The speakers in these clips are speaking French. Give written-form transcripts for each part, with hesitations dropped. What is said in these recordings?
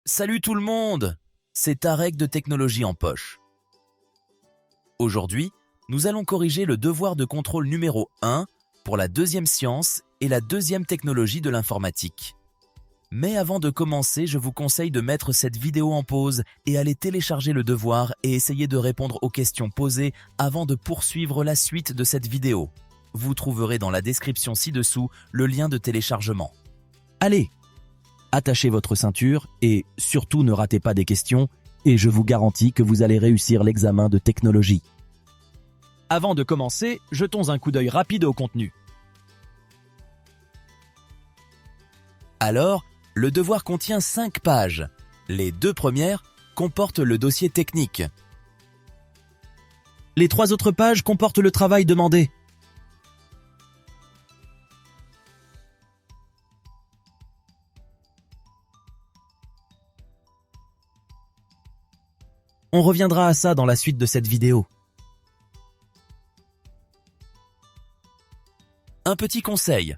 Salut tout le monde! C'est Tarek de Technologie en Poche. Aujourd'hui, nous allons corriger le devoir de contrôle numéro 1 pour la deuxième science et la deuxième technologie de l'informatique. Mais avant de commencer, je vous conseille de mettre cette vidéo en pause et aller télécharger le devoir et essayer de répondre aux questions posées avant de poursuivre la suite de cette vidéo. Vous trouverez dans la description ci-dessous le lien de téléchargement. Allez! Attachez votre ceinture et surtout ne ratez pas des questions et je vous garantis que vous allez réussir l'examen de technologie. Avant de commencer, jetons un coup d'œil rapide au contenu. Alors, le devoir contient 5 pages. Les 2 premières comportent le dossier technique. Les 3 autres pages comportent le travail demandé. On reviendra à ça dans la suite de cette vidéo. Un petit conseil.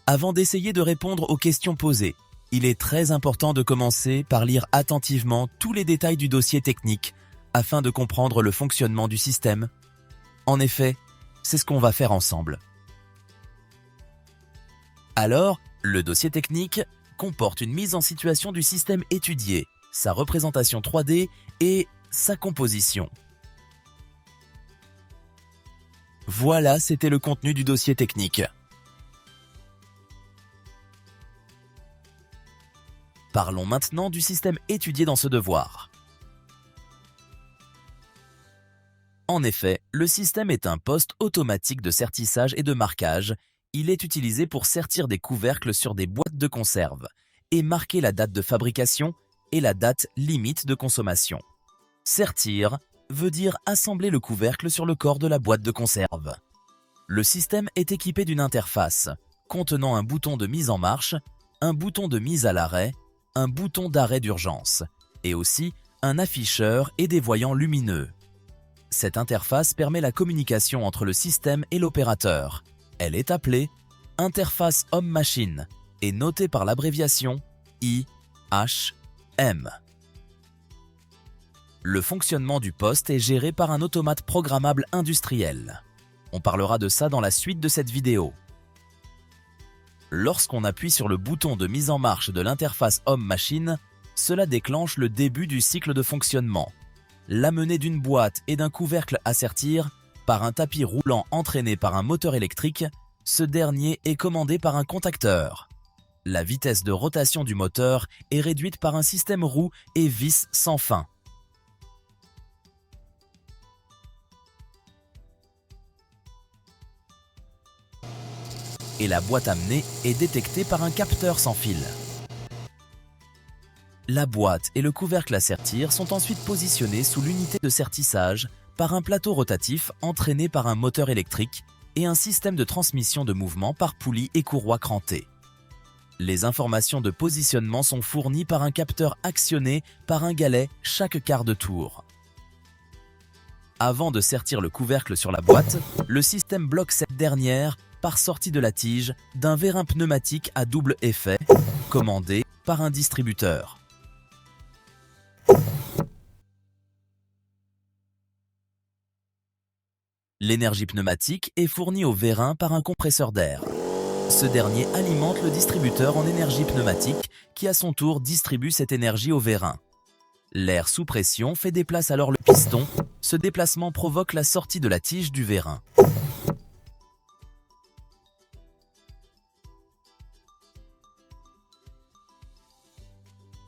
Avant d'essayer de répondre aux questions posées, il est très important de commencer par lire attentivement tous les détails du dossier technique afin de comprendre le fonctionnement du système. En effet, c'est ce qu'on va faire ensemble. Alors, le dossier technique comporte une mise en situation du système étudié, sa représentation 3D et sa composition. Voilà, c'était le contenu du dossier technique. Parlons maintenant du système étudié dans ce devoir. En effet, le système est un poste automatique de sertissage et de marquage. Il est utilisé pour sertir des couvercles sur des boîtes de conserve et marquer la date de fabrication et la date limite de consommation. Sertir veut dire assembler le couvercle sur le corps de la boîte de conserve. Le système est équipé d'une interface contenant un bouton de mise en marche, un bouton de mise à l'arrêt, un bouton d'arrêt d'urgence et aussi un afficheur et des voyants lumineux. Cette interface permet la communication entre le système et l'opérateur. Elle est appelée interface homme-machine et notée par l'abréviation IHM. Le fonctionnement du poste est géré par un automate programmable industriel. On parlera de ça dans la suite de cette vidéo. Lorsqu'on appuie sur le bouton de mise en marche de l'interface homme-machine, cela déclenche le début du cycle de fonctionnement. L'amener d'une boîte et d'un couvercle à sertir par un tapis roulant entraîné par un moteur électrique, ce dernier est commandé par un contacteur. La vitesse de rotation du moteur est réduite par un système roues et vis sans fin. Et la boîte amenée est détectée par un capteur sans fil. La boîte et le couvercle à sertir sont ensuite positionnés sous l'unité de sertissage par un plateau rotatif entraîné par un moteur électrique et un système de transmission de mouvement par poulie et courroie crantée. Les informations de positionnement sont fournies par un capteur actionné par un galet chaque quart de tour. Avant de sertir le couvercle sur la boîte, le système bloque cette dernière par sortie de la tige d'un vérin pneumatique à double effet, commandé par un distributeur. L'énergie pneumatique est fournie au vérin par un compresseur d'air. Ce dernier alimente le distributeur en énergie pneumatique qui à son tour distribue cette énergie au vérin. L'air sous pression fait déplacer alors le piston. Ce déplacement provoque la sortie de la tige du vérin.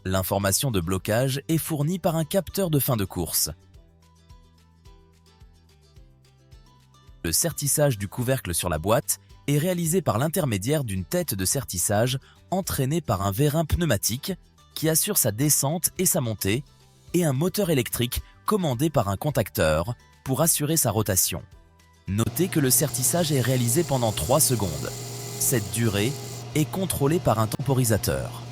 L'information de blocage est fournie par un capteur de fin de course. Le sertissage du couvercle sur la boîte est réalisé par l'intermédiaire d'une tête de sertissage entraînée par un vérin pneumatique qui assure sa descente et sa montée et un moteur électrique commandé par un contacteur pour assurer sa rotation. Notez que le sertissage est réalisé pendant 3 secondes. Cette durée est contrôlée par un temporisateur.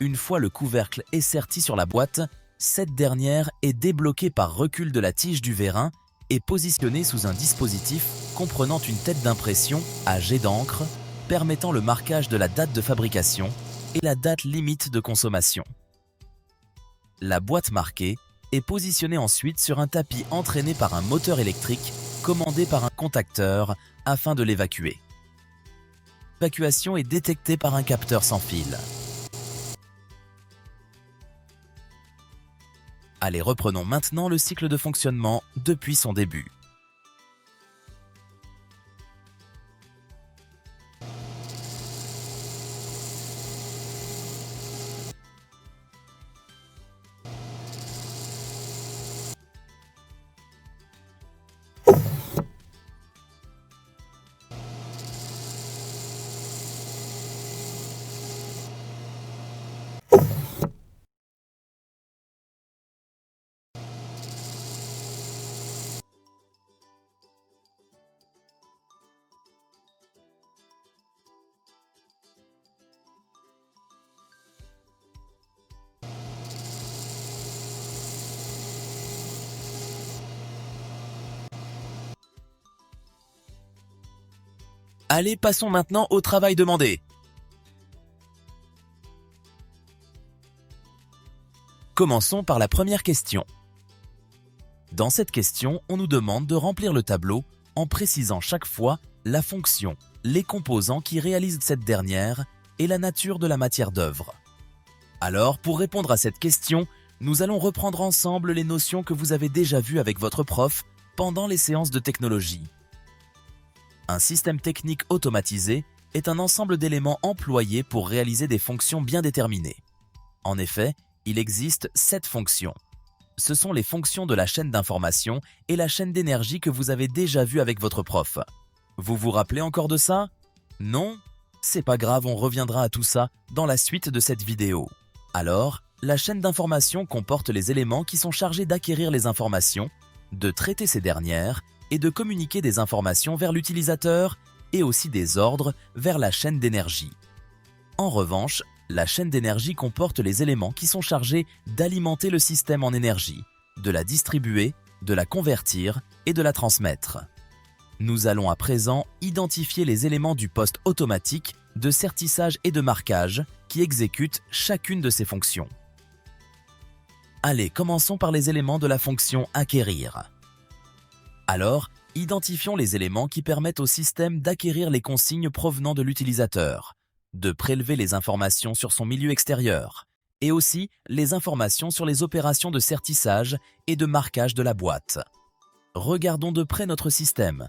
Une fois le couvercle est serti sur la boîte, cette dernière est débloquée par recul de la tige du vérin et positionnée sous un dispositif comprenant une tête d'impression à jet d'encre permettant le marquage de la date de fabrication et la date limite de consommation. La boîte marquée est positionnée ensuite sur un tapis entraîné par un moteur électrique commandé par un contacteur afin de l'évacuer. L'évacuation est détectée par un capteur sans fil. Allez, reprenons maintenant le cycle de fonctionnement depuis son début. Allez, passons maintenant au travail demandé. Commençons par la première question. Dans cette question, on nous demande de remplir le tableau en précisant chaque fois la fonction, les composants qui réalisent cette dernière et la nature de la matière d'œuvre. Alors, pour répondre à cette question, nous allons reprendre ensemble les notions que vous avez déjà vues avec votre prof pendant les séances de technologie. Un système technique automatisé est un ensemble d'éléments employés pour réaliser des fonctions bien déterminées. En effet, il existe 7 fonctions. Ce sont les fonctions de la chaîne d'information et la chaîne d'énergie que vous avez déjà vues avec votre prof. Vous vous rappelez encore de ça? Non? C'est pas grave, on reviendra à tout ça dans la suite de cette vidéo. Alors, la chaîne d'information comporte les éléments qui sont chargés d'acquérir les informations, de traiter ces dernières et de communiquer des informations vers l'utilisateur et aussi des ordres vers la chaîne d'énergie. En revanche, la chaîne d'énergie comporte les éléments qui sont chargés d'alimenter le système en énergie, de la distribuer, de la convertir et de la transmettre. Nous allons à présent identifier les éléments du poste automatique de sertissage et de marquage qui exécutent chacune de ces fonctions. Allez, commençons par les éléments de la fonction « Acquérir ». Alors, identifions les éléments qui permettent au système d'acquérir les consignes provenant de l'utilisateur, de prélever les informations sur son milieu extérieur, et aussi les informations sur les opérations de sertissage et de marquage de la boîte. Regardons de près notre système.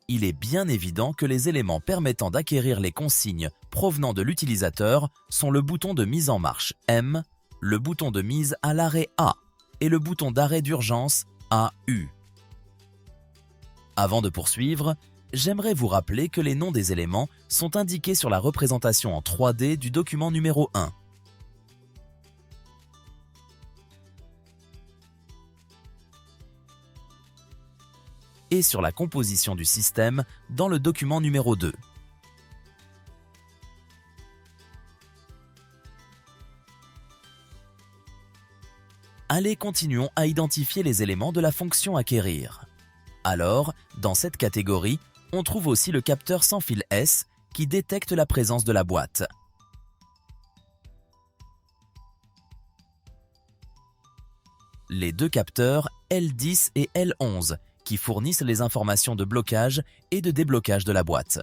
Il est bien évident que les éléments permettant d'acquérir les consignes provenant de l'utilisateur sont le bouton de mise en marche M, le bouton de mise à l'arrêt A et le bouton d'arrêt d'urgence AU. Avant de poursuivre, j'aimerais vous rappeler que les noms des éléments sont indiqués sur la représentation en 3D du document numéro 1. Et sur la composition du système dans le document numéro 2. Allez, continuons à identifier les éléments de la fonction acquérir. Alors, dans cette catégorie, on trouve aussi le capteur sans fil S qui détecte la présence de la boîte. Les deux capteurs L10 et L11 qui fournissent les informations de blocage et de déblocage de la boîte.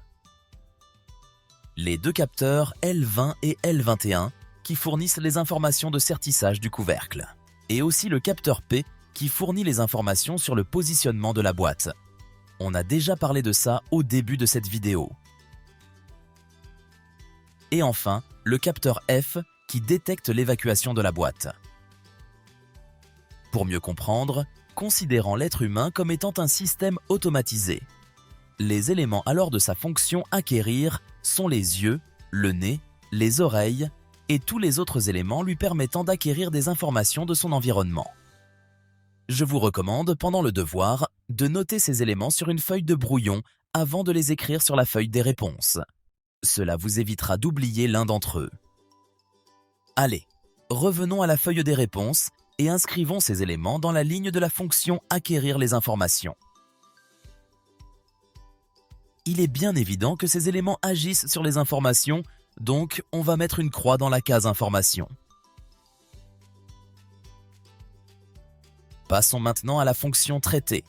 Les deux capteurs L20 et L21 qui fournissent les informations de sertissage du couvercle. Et aussi le capteur P qui fournit les informations sur le positionnement de la boîte. On a déjà parlé de ça au début de cette vidéo. Et enfin, le capteur F qui détecte l'évacuation de la boîte. Pour mieux comprendre, considérant l'être humain comme étant un système automatisé. Les éléments alors de sa fonction acquérir sont les yeux, le nez, les oreilles et tous les autres éléments lui permettant d'acquérir des informations de son environnement. Je vous recommande, pendant le devoir, de noter ces éléments sur une feuille de brouillon avant de les écrire sur la feuille des réponses. Cela vous évitera d'oublier l'un d'entre eux. Allez, revenons à la feuille des réponses et inscrivons ces éléments dans la ligne de la fonction « Acquérir les informations ». il est bien évident que ces éléments agissent sur les informations, donc on va mettre une croix dans la case information. Passons maintenant à la fonction traiter.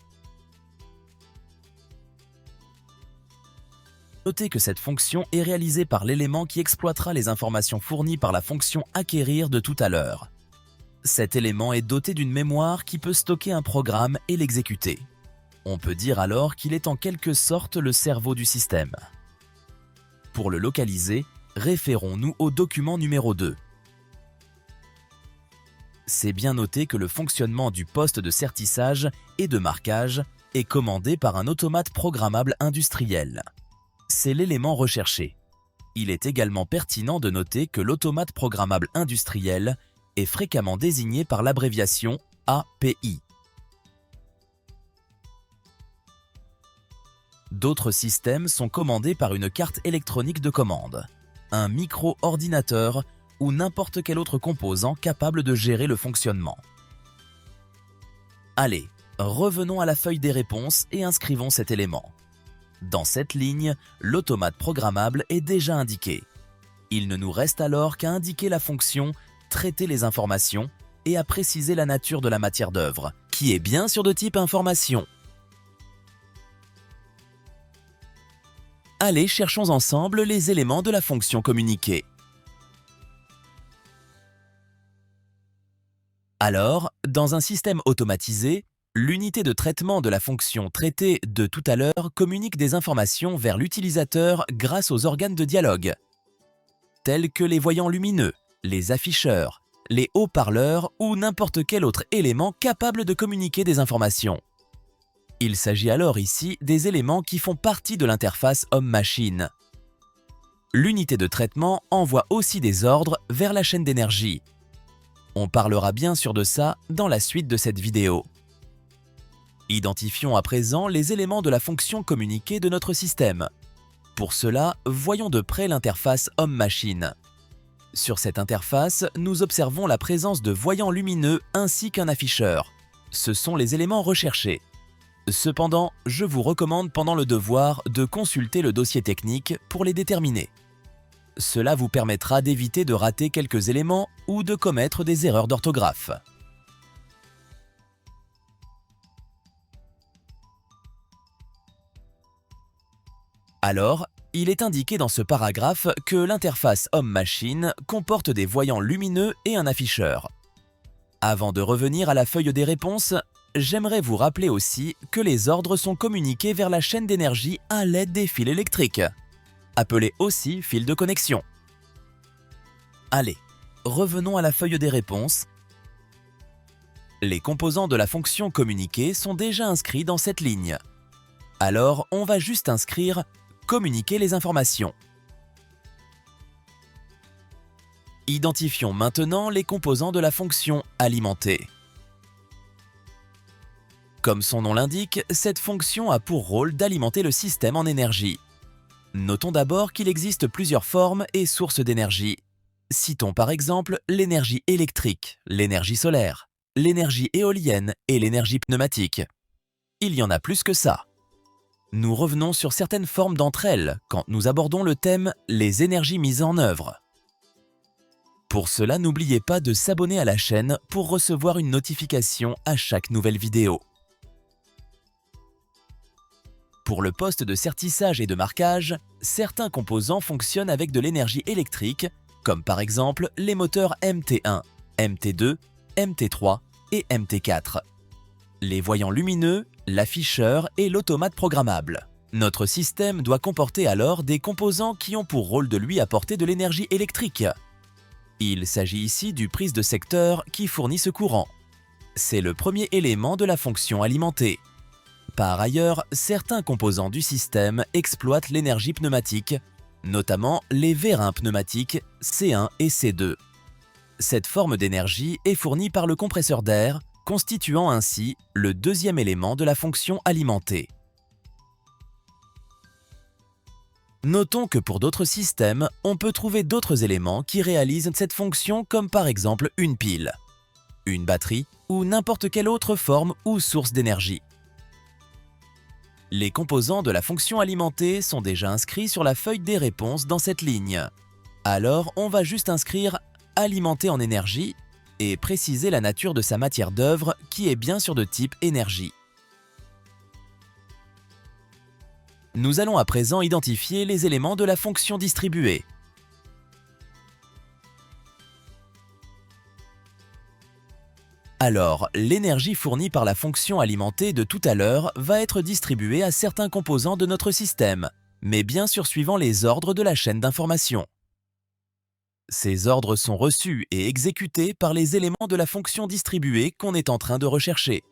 Notez que cette fonction est réalisée par l'élément qui exploitera les informations fournies par la fonction acquérir de tout à l'heure. Cet élément est doté d'une mémoire qui peut stocker un programme et l'exécuter. On peut dire alors qu'il est en quelque sorte le cerveau du système. Pour le localiser, référons-nous au document numéro 2. C'est bien noté que le fonctionnement du poste de sertissage et de marquage est commandé par un automate programmable industriel. C'est l'élément recherché. Il est également pertinent de noter que l'automate programmable industriel est fréquemment désigné par l'abréviation API. D'autres systèmes sont commandés par une carte électronique de commande, un micro-ordinateur ou n'importe quel autre composant capable de gérer le fonctionnement. Allez, revenons à la feuille des réponses et inscrivons cet élément. Dans cette ligne, l'automate programmable est déjà indiqué. Il ne nous reste alors qu'à indiquer la fonction « traiter les informations » et à préciser la nature de la matière d'œuvre, qui est bien sûr de type information. Allez, cherchons ensemble les éléments de la fonction communiquée. Alors, dans un système automatisé, l'unité de traitement de la fonction traiter de tout à l'heure communique des informations vers l'utilisateur grâce aux organes de dialogue, tels que les voyants lumineux, les afficheurs, les haut-parleurs ou n'importe quel autre élément capable de communiquer des informations. Il s'agit alors ici des éléments qui font partie de l'interface homme-machine. L'unité de traitement envoie aussi des ordres vers la chaîne d'énergie. On parlera bien sûr de ça dans la suite de cette vidéo. Identifions à présent les éléments de la fonction communiquée de notre système. Pour cela, voyons de près l'interface homme-machine. Sur cette interface, nous observons la présence de voyants lumineux ainsi qu'un afficheur. Ce sont les éléments recherchés. Cependant, je vous recommande pendant le devoir de consulter le dossier technique pour les déterminer. Cela vous permettra d'éviter de rater quelques éléments ou de commettre des erreurs d'orthographe. Alors, il est indiqué dans ce paragraphe que l'interface homme-machine comporte des voyants lumineux et un afficheur. Avant de revenir à la feuille des réponses, j'aimerais vous rappeler aussi que les ordres sont communiqués vers la chaîne d'énergie à l'aide des fils électriques, appelés aussi fils de connexion. Allez, revenons à la feuille des réponses. Les composants de la fonction communiquer sont déjà inscrits dans cette ligne. Alors, on va juste inscrire « Communiquer les informations ». Identifions maintenant les composants de la fonction « Alimenter ». Comme son nom l'indique, cette fonction a pour rôle d'alimenter le système en énergie. Notons d'abord qu'il existe plusieurs formes et sources d'énergie. Citons par exemple l'énergie électrique, l'énergie solaire, l'énergie éolienne et l'énergie pneumatique. Il y en a plus que ça. Nous revenons sur certaines formes d'entre elles quand nous abordons le thème « Les énergies mises en œuvre ». Pour cela, n'oubliez pas de s'abonner à la chaîne pour recevoir une notification à chaque nouvelle vidéo. Pour le poste de sertissage et de marquage, certains composants fonctionnent avec de l'énergie électrique, comme par exemple les moteurs MT1, MT2, MT3 et MT4. Les voyants lumineux, l'afficheur et l'automate programmable. Notre système doit comporter alors des composants qui ont pour rôle de lui apporter de l'énergie électrique. Il s'agit ici du prise de secteur qui fournit ce courant. C'est le premier élément de la fonction alimenter. Par ailleurs, certains composants du système exploitent l'énergie pneumatique, notamment les vérins pneumatiques C1 et C2. Cette forme d'énergie est fournie par le compresseur d'air, constituant ainsi le deuxième élément de la fonction alimenter. Notons que pour d'autres systèmes, on peut trouver d'autres éléments qui réalisent cette fonction comme par exemple une pile, une batterie ou n'importe quelle autre forme ou source d'énergie. Les composants de la fonction alimentée sont déjà inscrits sur la feuille des réponses dans cette ligne. Alors, on va juste inscrire « alimenter en énergie » et préciser la nature de sa matière d'œuvre qui est bien sûr de type énergie. Nous allons à présent identifier les éléments de la fonction distribuée. Alors, l'énergie fournie par la fonction alimentée de tout à l'heure va être distribuée à certains composants de notre système, mais bien sûr suivant les ordres de la chaîne d'information. Ces ordres sont reçus et exécutés par les éléments de la fonction distribuée qu'on est en train de rechercher.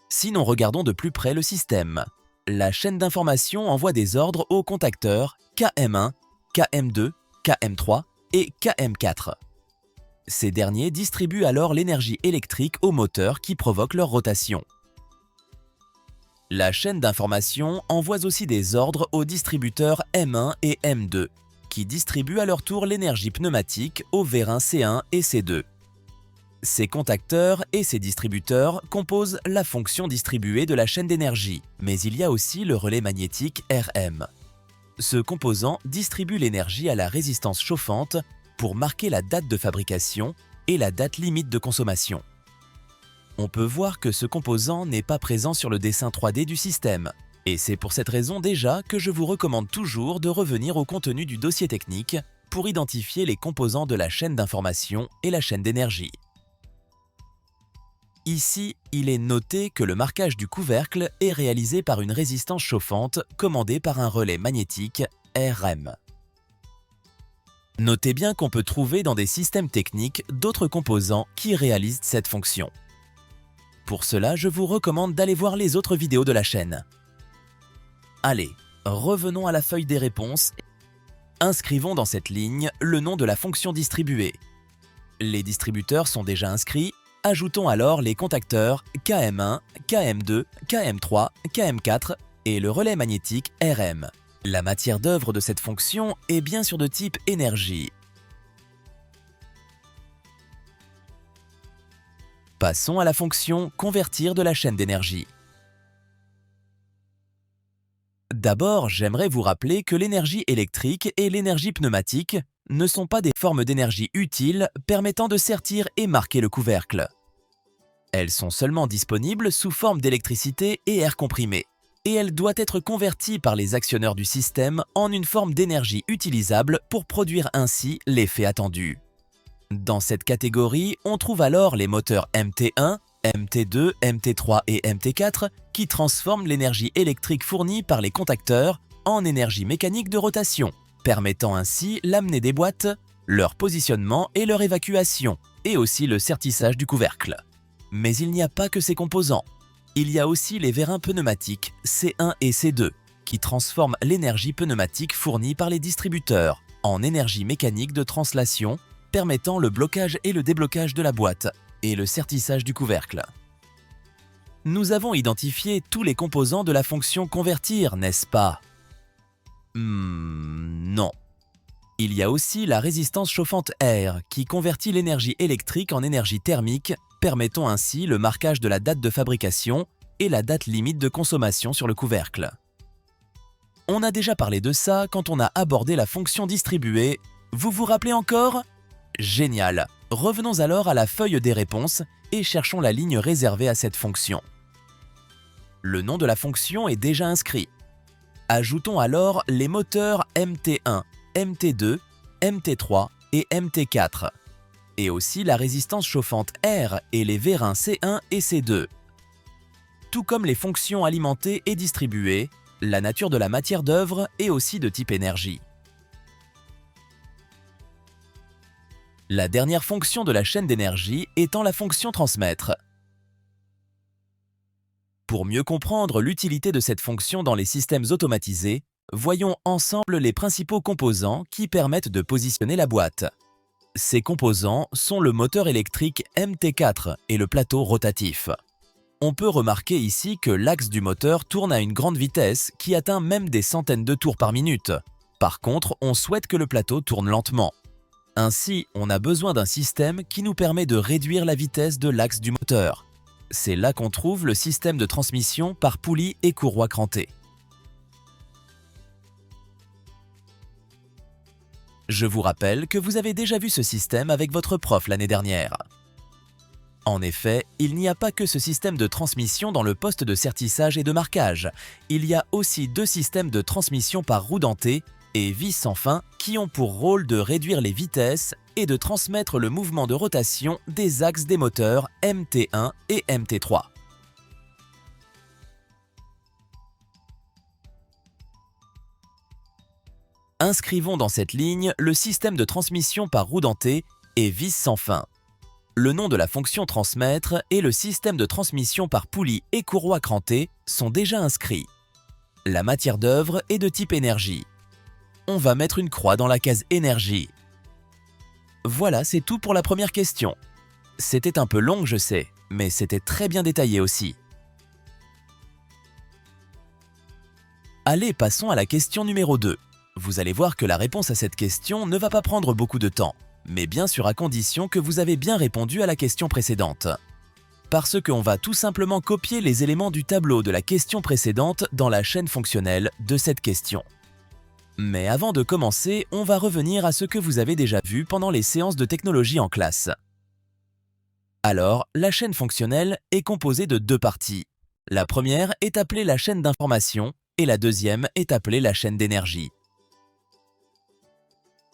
Sinon, regardons de plus près le système. La chaîne d'information envoie des ordres aux contacteurs KM1, KM2, KM3 et KM4. Ces derniers distribuent alors l'énergie électrique aux moteurs qui provoquent leur rotation. La chaîne d'information envoie aussi des ordres aux distributeurs M1 et M2, qui distribuent à leur tour l'énergie pneumatique aux vérins C1 et C2. Ces contacteurs et ces distributeurs composent la fonction distribuée de la chaîne d'énergie, mais il y a aussi le relais magnétique RM. Ce composant distribue l'énergie à la résistance chauffante pour marquer la date de fabrication et la date limite de consommation. On peut voir que ce composant n'est pas présent sur le dessin 3D du système, et c'est pour cette raison déjà que je vous recommande toujours de revenir au contenu du dossier technique pour identifier les composants de la chaîne d'information et la chaîne d'énergie. Ici, il est noté que le marquage du couvercle est réalisé par une résistance chauffante commandée par un relais magnétique RM. Notez bien qu'on peut trouver dans des systèmes techniques d'autres composants qui réalisent cette fonction. Pour cela, je vous recommande d'aller voir les autres vidéos de la chaîne. Allez, revenons à la feuille des réponses. Inscrivons dans cette ligne le nom de la fonction distribuée. Les distributeurs sont déjà inscrits. Ajoutons alors les contacteurs KM1, KM2, KM3, KM4 et le relais magnétique RM. La matière d'œuvre de cette fonction est bien sûr de type énergie. Passons à la fonction convertir de la chaîne d'énergie. D'abord, j'aimerais vous rappeler que l'énergie électrique et l'énergie pneumatique ne sont pas des formes d'énergie utiles permettant de sertir et marquer le couvercle. Elles sont seulement disponibles sous forme d'électricité et air comprimé, et elle doit être convertie par les actionneurs du système en une forme d'énergie utilisable pour produire ainsi l'effet attendu. Dans cette catégorie, on trouve alors les moteurs MT1, MT2, MT3 et MT4 qui transforment l'énergie électrique fournie par les contacteurs en énergie mécanique de rotation, permettant ainsi l'amener des boîtes, leur positionnement et leur évacuation, et aussi le sertissage du couvercle. Mais il n'y a pas que ces composants. Il y a aussi les vérins pneumatiques C1 et C2 qui transforment l'énergie pneumatique fournie par les distributeurs en énergie mécanique de translation permettant le blocage et le déblocage de la boîte et le sertissage du couvercle. Nous avons identifié tous les composants de la fonction convertir, n'est-ce pas? Non. Il y a aussi la résistance chauffante R qui convertit l'énergie électrique en énergie thermique, permettant ainsi le marquage de la date de fabrication et la date limite de consommation sur le couvercle. On a déjà parlé de ça quand on a abordé la fonction distribuée. Vous vous rappelez encore? Génial! Revenons alors à la feuille des réponses et cherchons la ligne réservée à cette fonction. Le nom de la fonction est déjà inscrit. Ajoutons alors les moteurs MT1, MT2, MT3 et MT4, et aussi la résistance chauffante R et les vérins C1 et C2. Tout comme les fonctions alimentées et distribuées, la nature de la matière d'œuvre est aussi de type énergie. La dernière fonction de la chaîne d'énergie étant la fonction transmettre. Pour mieux comprendre l'utilité de cette fonction dans les systèmes automatisés, voyons ensemble les principaux composants qui permettent de positionner la boîte. Ces composants sont le moteur électrique MT4 et le plateau rotatif. On peut remarquer ici que l'axe du moteur tourne à une grande vitesse qui atteint même des centaines de tours par minute. Par contre, on souhaite que le plateau tourne lentement. Ainsi, on a besoin d'un système qui nous permet de réduire la vitesse de l'axe du moteur. C'est là qu'on trouve le système de transmission par poulie et courroie crantée. Je vous rappelle que vous avez déjà vu ce système avec votre prof l'année dernière. En effet, il n'y a pas que ce système de transmission dans le poste de sertissage et de marquage. Il y a aussi deux systèmes de transmission par roue dentée et vis sans fin qui ont pour rôle de réduire les vitesses et de transmettre le mouvement de rotation des axes des moteurs MT1 et MT3. Inscrivons dans cette ligne le système de transmission par roue dentée et vis sans fin. Le nom de la fonction transmettre et le système de transmission par poulie et courroie crantée sont déjà inscrits. La matière d'œuvre est de type énergie. On va mettre une croix dans la case énergie. Voilà, c'est tout pour la première question. C'était un peu long, je sais, mais c'était très bien détaillé aussi. Allez, passons à la question numéro 2. Vous allez voir que la réponse à cette question ne va pas prendre beaucoup de temps, mais bien sûr à condition que vous avez bien répondu à la question précédente. Parce qu'on va tout simplement copier les éléments du tableau de la question précédente dans la chaîne fonctionnelle de cette question. Mais avant de commencer, on va revenir à ce que vous avez déjà vu pendant les séances de technologie en classe. Alors, la chaîne fonctionnelle est composée de deux parties. La première est appelée la chaîne d'information et la deuxième est appelée la chaîne d'énergie.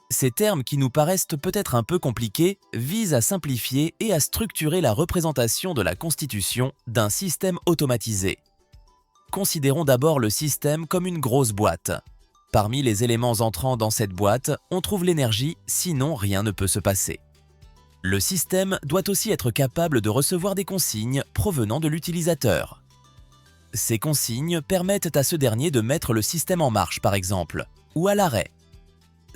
Ces termes qui nous paraissent peut-être un peu compliqués visent à simplifier et à structurer la représentation de la constitution d'un système automatisé. Considérons d'abord le système comme une grosse boîte. Parmi les éléments entrant dans cette boîte, on trouve l'énergie, sinon rien ne peut se passer. Le système doit aussi être capable de recevoir des consignes provenant de l'utilisateur. Ces consignes permettent à ce dernier de mettre le système en marche par exemple, ou à l'arrêt.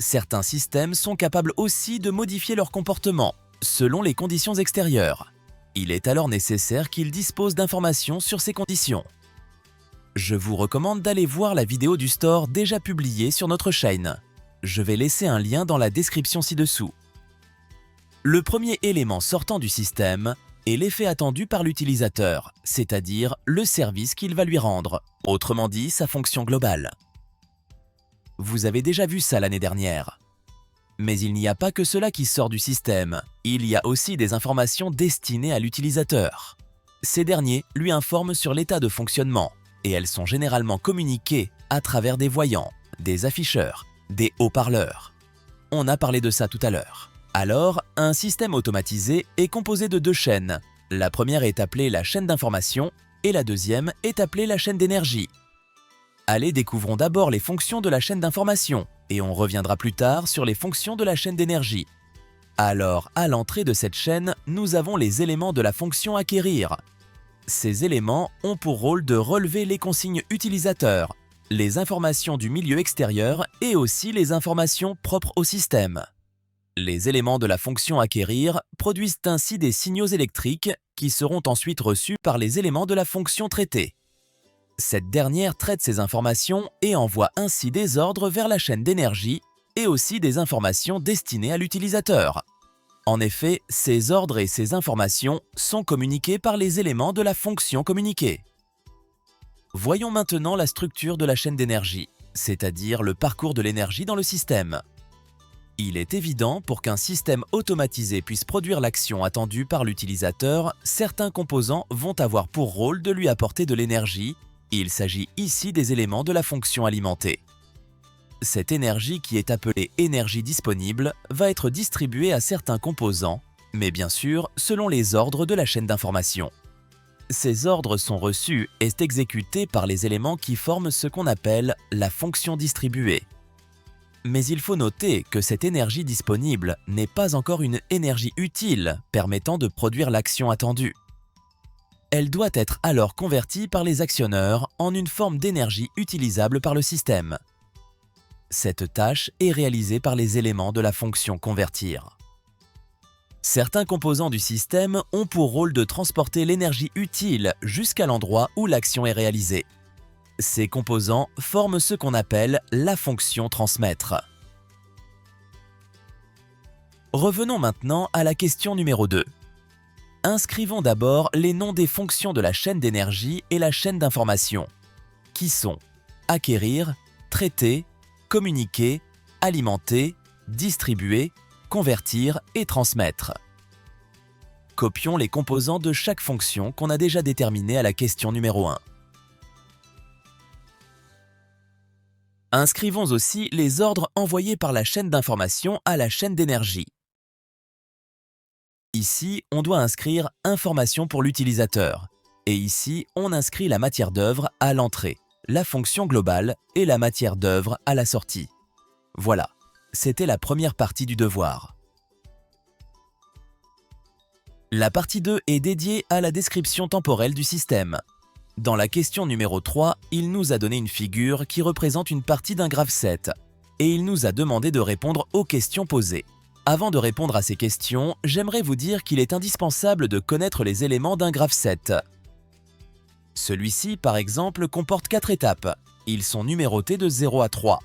Certains systèmes sont capables aussi de modifier leur comportement, selon les conditions extérieures. Il est alors nécessaire qu'ils disposent d'informations sur ces conditions. Je vous recommande d'aller voir la vidéo du store déjà publiée sur notre chaîne. Je vais laisser un lien dans la description ci-dessous. Le premier élément sortant du système est l'effet attendu par l'utilisateur, c'est-à-dire le service qu'il va lui rendre, autrement dit sa fonction globale. Vous avez déjà vu ça l'année dernière. Mais il n'y a pas que cela qui sort du système, il y a aussi des informations destinées à l'utilisateur. Ces derniers lui informent sur l'état de fonctionnement, et elles sont généralement communiquées à travers des voyants, des afficheurs, des haut-parleurs. On a parlé de ça tout à l'heure. Alors, un système automatisé est composé de deux chaînes. La première est appelée la chaîne d'information et la deuxième est appelée la chaîne d'énergie. Allez, découvrons d'abord les fonctions de la chaîne d'information et on reviendra plus tard sur les fonctions de la chaîne d'énergie. Alors, à l'entrée de cette chaîne, nous avons les éléments de la fonction acquérir. Ces éléments ont pour rôle de relever les consignes utilisateurs, les informations du milieu extérieur et aussi les informations propres au système. Les éléments de la fonction acquérir produisent ainsi des signaux électriques qui seront ensuite reçus par les éléments de la fonction traiter. Cette dernière traite ces informations et envoie ainsi des ordres vers la chaîne d'énergie et aussi des informations destinées à l'utilisateur. En effet, ces ordres et ces informations sont communiqués par les éléments de la fonction communiquée. Voyons maintenant la structure de la chaîne d'énergie, c'est-à-dire le parcours de l'énergie dans le système. Il est évident, pour qu'un système automatisé puisse produire l'action attendue par l'utilisateur, certains composants vont avoir pour rôle de lui apporter de l'énergie. Il s'agit ici des éléments de la fonction alimentée. Cette énergie, qui est appelée énergie disponible, va être distribuée à certains composants, mais bien sûr selon les ordres de la chaîne d'information. Ces ordres sont reçus et exécutés par les éléments qui forment ce qu'on appelle la fonction distribuée. Mais il faut noter que cette énergie disponible n'est pas encore une énergie utile permettant de produire l'action attendue. Elle doit être alors convertie par les actionneurs en une forme d'énergie utilisable par le système. Cette tâche est réalisée par les éléments de la fonction convertir. Certains composants du système ont pour rôle de transporter l'énergie utile jusqu'à l'endroit où l'action est réalisée. Ces composants forment ce qu'on appelle la fonction transmettre. Revenons maintenant à la question numéro 2. Inscrivons d'abord les noms des fonctions de la chaîne d'énergie et la chaîne d'information, qui sont acquérir, traiter, communiquer, alimenter, distribuer, convertir et transmettre. Copions les composants de chaque fonction qu'on a déjà déterminée à la question numéro 1. Inscrivons aussi les ordres envoyés par la chaîne d'information à la chaîne d'énergie. Ici, on doit inscrire information pour l'utilisateur. Et ici, on inscrit la matière d'œuvre à l'entrée, la fonction globale et la matière d'œuvre à la sortie. Voilà, c'était la première partie du devoir. La partie 2 est dédiée à la description temporelle du système. Dans la question numéro 3, il nous a donné une figure qui représente une partie d'un graphe 7 et il nous a demandé de répondre aux questions posées. Avant de répondre à ces questions, j'aimerais vous dire qu'il est indispensable de connaître les éléments d'un graphe 7. Celui-ci, par exemple, comporte 4 étapes. Ils sont numérotés de 0 à 3.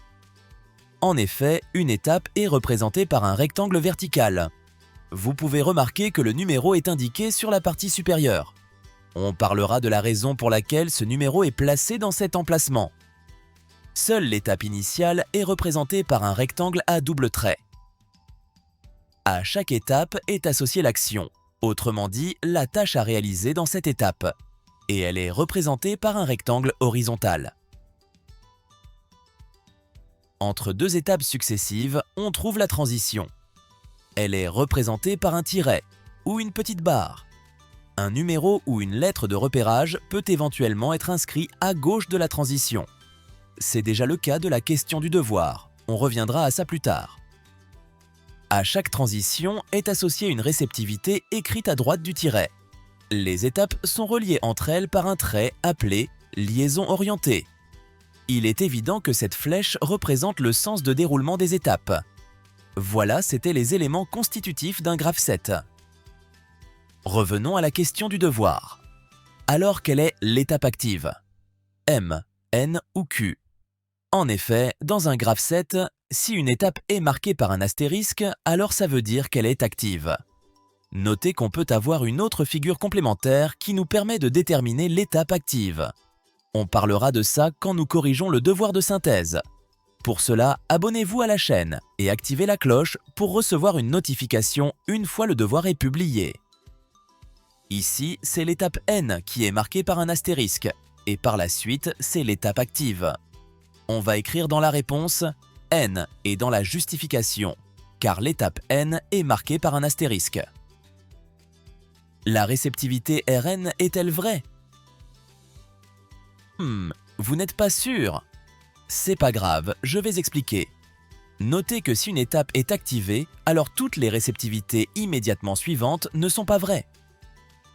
En effet, une étape est représentée par un rectangle vertical. Vous pouvez remarquer que le numéro est indiqué sur la partie supérieure. On parlera de la raison pour laquelle ce numéro est placé dans cet emplacement. Seule l'étape initiale est représentée par un rectangle à double trait. À chaque étape est associée l'action, autrement dit la tâche à réaliser dans cette étape, et elle est représentée par un rectangle horizontal. Entre deux étapes successives, on trouve la transition. Elle est représentée par un tiret ou une petite barre. Un numéro ou une lettre de repérage peut éventuellement être inscrit à gauche de la transition. C'est déjà le cas de la question du devoir, on reviendra à ça plus tard. À chaque transition est associée une réceptivité écrite à droite du tiret. Les étapes sont reliées entre elles par un trait appelé « liaison orientée ». Il est évident que cette flèche représente le sens de déroulement des étapes. Voilà, c'étaient les éléments constitutifs d'un graphe 7. Revenons à la question du devoir. Alors, quelle est l'étape active? M, N ou Q? En effet, dans un graphe 7, si une étape est marquée par un astérisque, alors ça veut dire qu'elle est active. Notez qu'on peut avoir une autre figure complémentaire qui nous permet de déterminer l'étape active. On parlera de ça quand nous corrigeons le devoir de synthèse. Pour cela, abonnez-vous à la chaîne et activez la cloche pour recevoir une notification une fois le devoir est publié. Ici, c'est l'étape N qui est marquée par un astérisque et par la suite, c'est l'étape active. On va écrire dans la réponse N et dans la justification, car l'étape N est marquée par un astérisque. La réceptivité Rn est-elle vraie? Vous n'êtes pas sûr? C'est pas grave, je vais expliquer. Notez que si une étape est activée, alors toutes les réceptivités immédiatement suivantes ne sont pas vraies.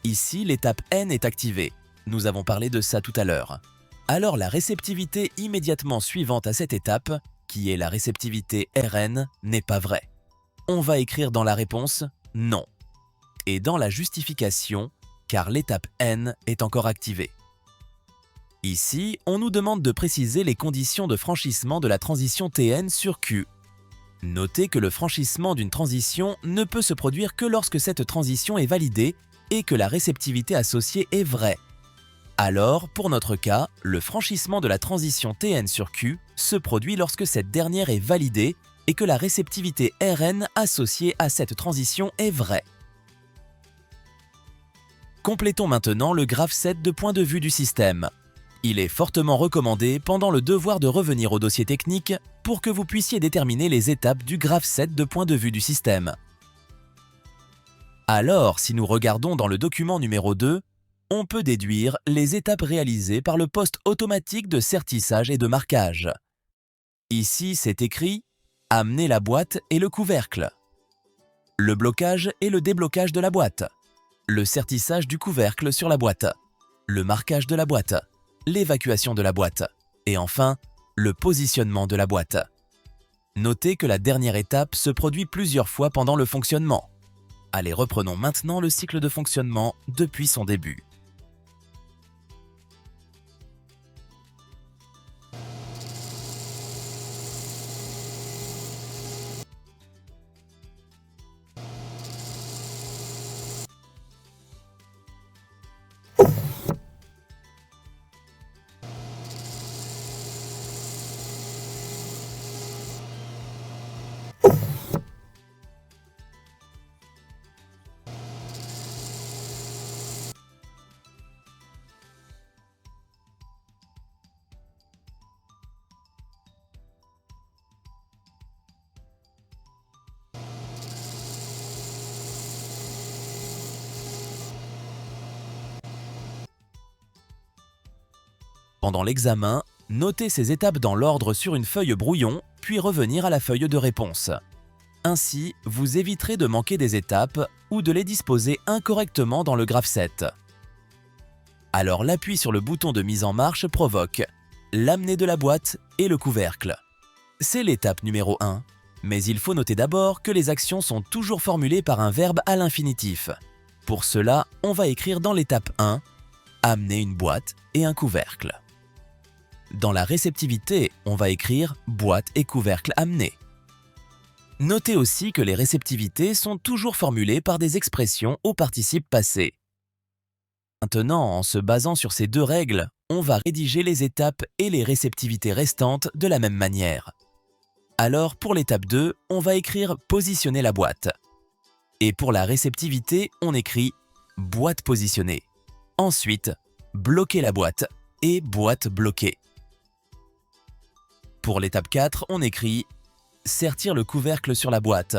Ici, l'étape N est activée. Nous avons parlé de ça tout à l'heure. Alors la réceptivité immédiatement suivante à cette étape, qui est la réceptivité Rn, n'est pas vraie. On va écrire dans la réponse « non » et dans la justification, car l'étape N est encore activée. Ici, on nous demande de préciser les conditions de franchissement de la transition Tn sur Q. Notez que le franchissement d'une transition ne peut se produire que lorsque cette transition est validée et que la réceptivité associée est vraie. Alors, pour notre cas, le franchissement de la transition Tn sur Q se produit lorsque cette dernière est validée et que la réceptivité Rn associée à cette transition est vraie. Complétons maintenant le graphe 7 de point de vue du système. Il est fortement recommandé pendant le devoir de revenir au dossier technique pour que vous puissiez déterminer les étapes du graphe 7 de point de vue du système. Alors, si nous regardons dans le document numéro 2, on peut déduire les étapes réalisées par le poste automatique de sertissage et de marquage. Ici, c'est écrit « Amener la boîte et le couvercle », le blocage et le déblocage de la boîte, le sertissage du couvercle sur la boîte, le marquage de la boîte, l'évacuation de la boîte et enfin, le positionnement de la boîte. Notez que la dernière étape se produit plusieurs fois pendant le fonctionnement. Allez, reprenons maintenant le cycle de fonctionnement depuis son début. Pendant l'examen, notez ces étapes dans l'ordre sur une feuille brouillon, puis revenir à la feuille de réponse. Ainsi, vous éviterez de manquer des étapes ou de les disposer incorrectement dans le graphset. Alors l'appui sur le bouton de mise en marche provoque l'amener de la boîte et le couvercle. C'est l'étape numéro 1, mais il faut noter d'abord que les actions sont toujours formulées par un verbe à l'infinitif. Pour cela, on va écrire dans l'étape 1 « amener une boîte et un couvercle ». Dans la réceptivité, on va écrire « boîte et couvercle amené ». Notez aussi que les réceptivités sont toujours formulées par des expressions au participe passé. Maintenant, en se basant sur ces deux règles, on va rédiger les étapes et les réceptivités restantes de la même manière. Alors, pour l'étape 2, on va écrire « positionner la boîte ». Et pour la réceptivité, on écrit « boîte positionnée ». Ensuite, « bloquer la boîte » et « boîte bloquée ». Pour l'étape 4, on écrit « sertir le couvercle sur la boîte »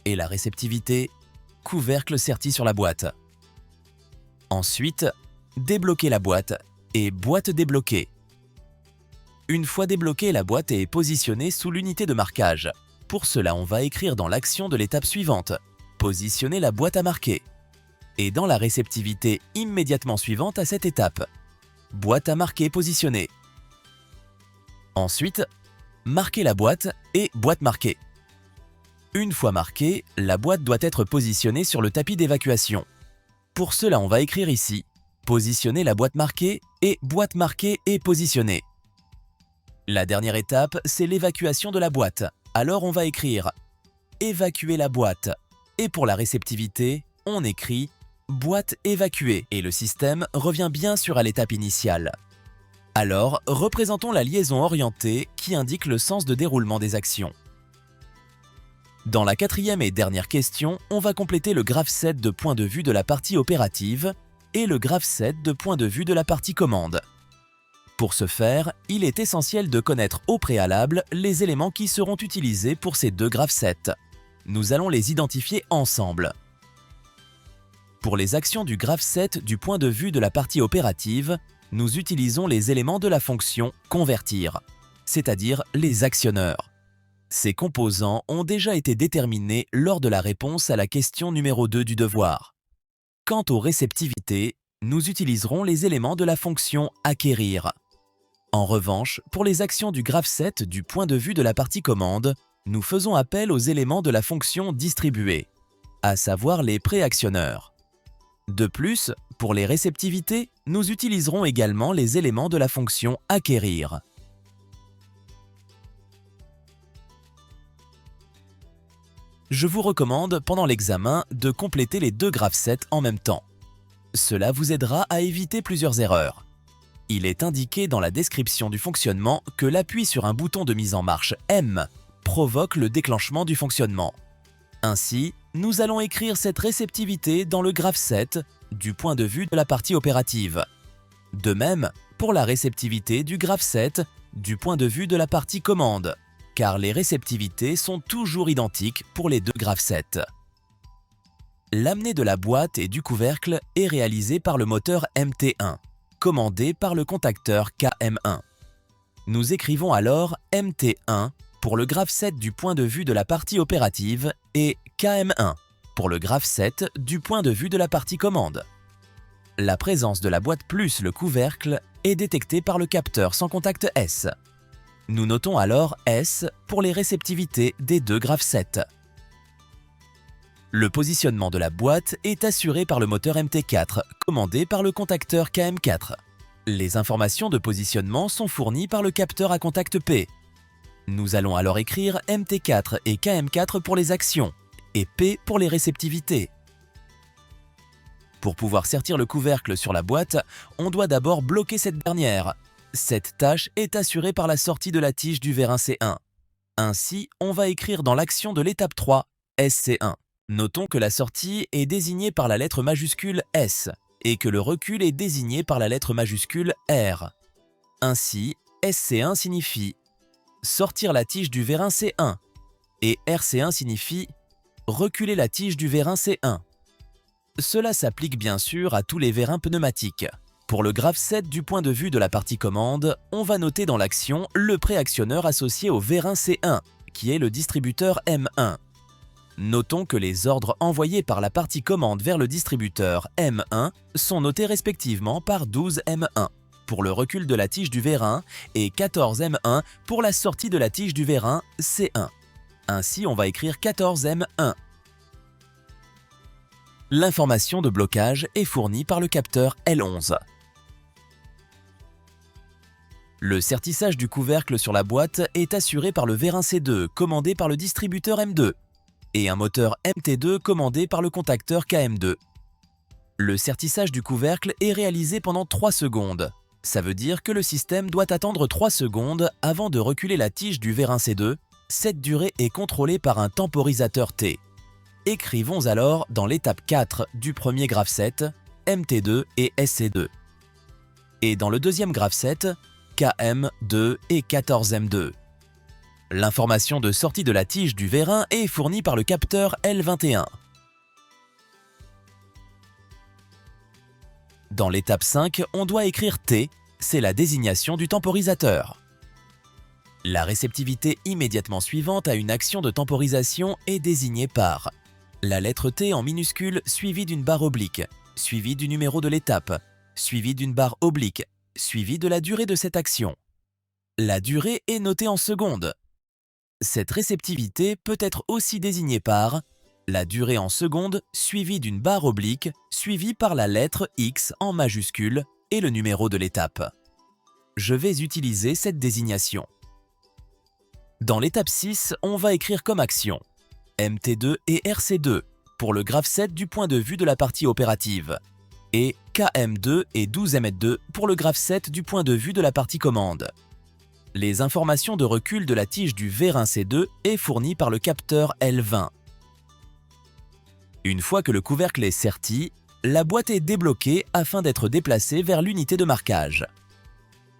et la réceptivité « couvercle serti sur la boîte ». Ensuite, débloquer la boîte et boîte débloquée. Une fois débloquée, la boîte est positionnée sous l'unité de marquage. Pour cela, on va écrire dans l'action de l'étape suivante « positionner la boîte à marquer » et dans la réceptivité immédiatement suivante à cette étape « boîte à marquer positionnée ». Ensuite, marquer la boîte et boîte marquée. Une fois marquée, la boîte doit être positionnée sur le tapis d'évacuation. Pour cela, on va écrire ici « positionner la boîte marquée » et « boîte marquée et positionnée ». La dernière étape, c'est l'évacuation de la boîte. Alors on va écrire « évacuer la boîte » et pour la réceptivité, on écrit « boîte évacuée » et le système revient bien sûr à l'étape initiale. Alors, représentons la liaison orientée qui indique le sens de déroulement des actions. Dans la quatrième et dernière question, on va compléter le graphset de point de vue de la partie opérative et le graphset de point de vue de la partie commande. Pour ce faire, il est essentiel de connaître au préalable les éléments qui seront utilisés pour ces deux graphsets. Nous allons les identifier ensemble. Pour les actions du graphset du point de vue de la partie opérative, nous utilisons les éléments de la fonction « convertir », c'est-à-dire les actionneurs. Ces composants ont déjà été déterminés lors de la réponse à la question numéro 2 du devoir. Quant aux réceptivités, nous utiliserons les éléments de la fonction « acquérir ». En revanche, pour les actions du graphset du point de vue de la partie commande, nous faisons appel aux éléments de la fonction « distribuer », à savoir les préactionneurs. De plus, pour les réceptivités, nous utiliserons également les éléments de la fonction « acquérir ». Je vous recommande pendant l'examen de compléter les deux graphsets en même temps. Cela vous aidera à éviter plusieurs erreurs. Il est indiqué dans la description du fonctionnement que l'appui sur un bouton de mise en marche M provoque le déclenchement du fonctionnement. Ainsi, nous allons écrire cette réceptivité dans le graphset du point de vue de la partie opérative. De même, pour la réceptivité du graphset du point de vue de la partie commande, car les réceptivités sont toujours identiques pour les deux graphsets. L'amener de la boîte et du couvercle est réalisé par le moteur MT1, commandé par le contacteur KM1. Nous écrivons alors MT1 pour le graphset du point de vue de la partie opérative et KM1 pour le graphset du point de vue de la partie commande. La présence de la boîte plus le couvercle est détectée par le capteur sans contact S. Nous notons alors S pour les réceptivités des deux graphsets. Le positionnement de la boîte est assuré par le moteur MT4, commandé par le contacteur KM4. Les informations de positionnement sont fournies par le capteur à contact P. Nous allons alors écrire MT4 et KM4 pour les actions et P pour les réceptivités. Pour pouvoir sertir le couvercle sur la boîte, on doit d'abord bloquer cette dernière. Cette tâche est assurée par la sortie de la tige du vérin C1. Ainsi, on va écrire dans l'action de l'étape 3, SC1. Notons que la sortie est désignée par la lettre majuscule S et que le recul est désigné par la lettre majuscule R. Ainsi, SC1 signifie sortir la tige du vérin C1 et RC1 signifie reculer la tige du vérin C1. Cela s'applique bien sûr à tous les vérins pneumatiques. Pour le graphe 7 du point de vue de la partie commande, on va noter dans l'action le préactionneur associé au vérin C1, qui est le distributeur M1. Notons que les ordres envoyés par la partie commande vers le distributeur M1 sont notés respectivement par 12M1 pour le recul de la tige du vérin et 14M1 pour la sortie de la tige du vérin C1. Ainsi, on va écrire 14M1. L'information de blocage est fournie par le capteur L11. Le sertissage du couvercle sur la boîte est assuré par le vérin C2 commandé par le distributeur M2 et un moteur MT2 commandé par le contacteur KM2. Le sertissage du couvercle est réalisé pendant 3 secondes. Ça veut dire que le système doit attendre 3 secondes avant de reculer la tige du vérin C2. Cette durée est contrôlée par un temporisateur T. Écrivons alors dans l'étape 4 du premier graphe 7, MT2 et SC2. Et dans le deuxième graphe 7, KM2 et 14M2. L'information de sortie de la tige du vérin est fournie par le capteur L21. Dans l'étape 5, on doit écrire T, c'est la désignation du temporisateur. La réceptivité immédiatement suivante à une action de temporisation est désignée par la lettre T en minuscule suivie d'une barre oblique, suivie du numéro de l'étape, suivie d'une barre oblique, suivie de la durée de cette action. La durée est notée en secondes. Cette réceptivité peut être aussi désignée par la durée en secondes suivie d'une barre oblique suivie par la lettre X en majuscule et le numéro de l'étape. Je vais utiliser cette désignation. Dans l'étape 6, on va écrire comme action MT2 et RC2 pour le graphe 7 du point de vue de la partie opérative et KM2 et 12M2 pour le graphe 7 du point de vue de la partie commande. Les informations de recul de la tige du vérin C2 est fournie par le capteur L20. Une fois que le couvercle est serti, la boîte est débloquée afin d'être déplacée vers l'unité de marquage.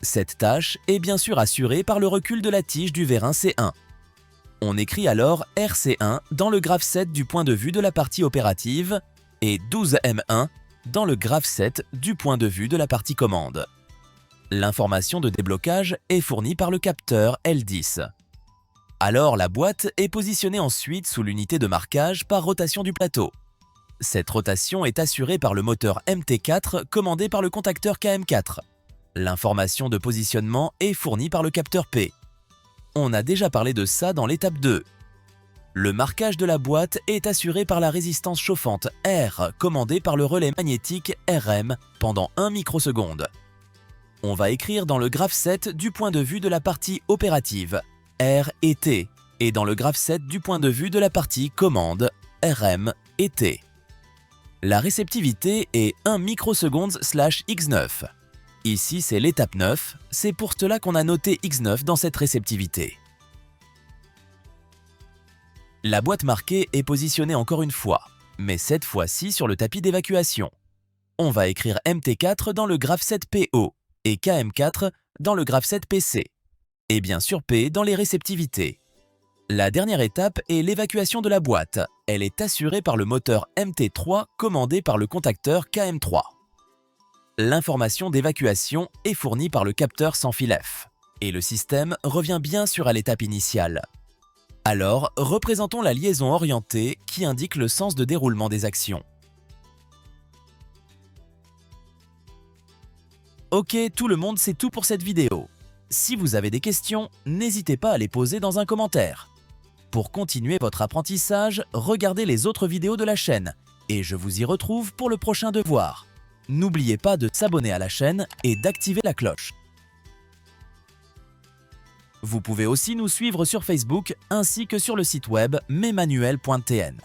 Cette tâche est bien sûr assurée par le recul de la tige du vérin C1. On écrit alors RC1 dans le graphe 7 du point de vue de la partie opérative et 12M1 dans le graphe 7 du point de vue de la partie commande. L'information de déblocage est fournie par le capteur L10. Alors la boîte est positionnée ensuite sous l'unité de marquage par rotation du plateau. Cette rotation est assurée par le moteur MT4 commandé par le contacteur KM4. L'information de positionnement est fournie par le capteur P. On a déjà parlé de ça dans l'étape 2. Le marquage de la boîte est assuré par la résistance chauffante R commandée par le relais magnétique RM pendant 1 microseconde. On va écrire dans le graphe 7 du point de vue de la partie opérative R et T et dans le graphe 7 du point de vue de la partie commande RM et T. La réceptivité est 1 microsecondes/X9. Ici c'est l'étape 9, c'est pour cela qu'on a noté X9 dans cette réceptivité. La boîte marquée est positionnée encore une fois, mais cette fois-ci sur le tapis d'évacuation. On va écrire MT4 dans le graphe 7 PO et KM4 dans le graphe 7 PC, et bien sûr P dans les réceptivités. La dernière étape est l'évacuation de la boîte. Elle est assurée par le moteur MT3 commandé par le contacteur KM3. L'information d'évacuation est fournie par le capteur sans fil F, et le système revient bien sûr à l'étape initiale. Alors, représentons la liaison orientée qui indique le sens de déroulement des actions. Ok, tout le monde, c'est tout pour cette vidéo. Si vous avez des questions, n'hésitez pas à les poser dans un commentaire. Pour continuer votre apprentissage, regardez les autres vidéos de la chaîne et je vous y retrouve pour le prochain devoir. N'oubliez pas de s'abonner à la chaîne et d'activer la cloche. Vous pouvez aussi nous suivre sur Facebook ainsi que sur le site web mesmanuel.tn.